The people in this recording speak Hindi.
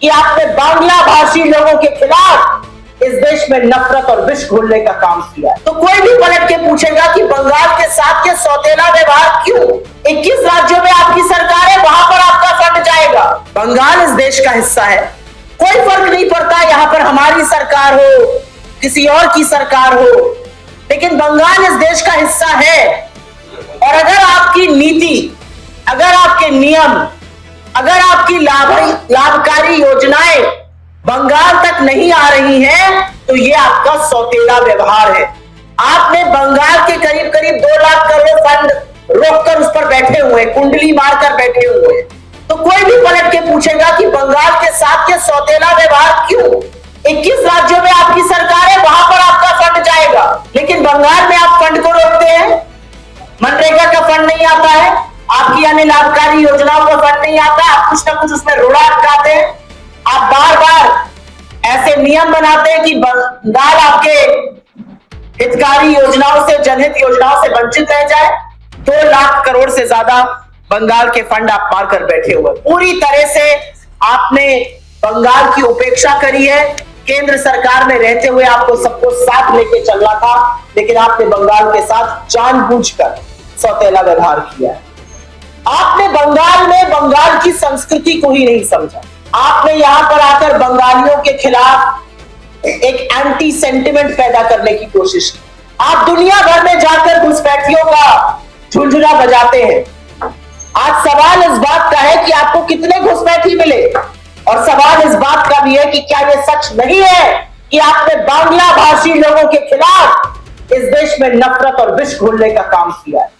कि आपने बांग्ला भाषी लोगों के खिलाफ इस देश में नफरत और विष घोलने का काम किया है। तो कोई भी पलट के पूछेगा कि बंगाल के साथ ये सौतेला व्यवहार क्यों? 21 राज्यों में आपकी सरकार है, वहां पर आपका फंड जाएगा। बंगाल इस देश का हिस्सा है, कोई फर्क नहीं पड़ता यहां पर हमारी सरकार हो किसी और की सरकार हो, लेकिन बंगाल इस देश का हिस्सा है। और अगर आपकी नीति, अगर आपके नियम, अगर आपकी लाभकारी योजनाएं बंगाल तक नहीं आ रही हैं, तो ये आपका सौतेला व्यवहार है। आपने बंगाल के करीब करीब 2 लाख करोड़ फंड रोककर उस पर बैठे हुए, कुंडली मारकर बैठे हुए। तो कोई भी पलट के पूछेगा कि बंगाल के साथ ये सौतेला व्यवहार क्यों? 21 राज्यों में आपकी सरकार है, वहां पर आपका फंड जाएगा, लेकिन बंगाल में आप फंड को रोकते हैं। मनरेगा का फंड नहीं आता है, आपकी अन्य लाभकारी योजनाओं का फंड नहीं आता, आप कुछ ना कुछ उसमें रोड़ा अटकाते हैं। आप बार बार ऐसे नियम बनाते हैं कि बंगाल आपके हितकारी योजनाओं से, जनहित योजनाओं से वंचित रह जाए। 2 लाख करोड़ से ज्यादा बंगाल के फंड आप मार कर बैठे हुए। पूरी तरह से आपने बंगाल की उपेक्षा करी है। केंद्र सरकार में रहते हुए आपको सबको साथ लेके चलना था, लेकिन आपने बंगाल के साथ जानबूझकर सौतेला व्यवहार किया है। आपने बंगाल में बंगाल की संस्कृति को ही नहीं समझा। आपने यहां पर आकर बंगालियों के खिलाफ एक एंटी सेंटिमेंट पैदा करने की कोशिश की। आप दुनिया भर में जाकर घुसपैठियों का झुंझुना बजाते हैं। आज सवाल इस बात का है कि आपको कितने घुसपैठी मिले, और सवाल इस बात का भी है कि क्या यह सच नहीं है कि आपने बांग्ला भाषी लोगों के खिलाफ इस देश में नफरत और विष घोलने का काम किया है।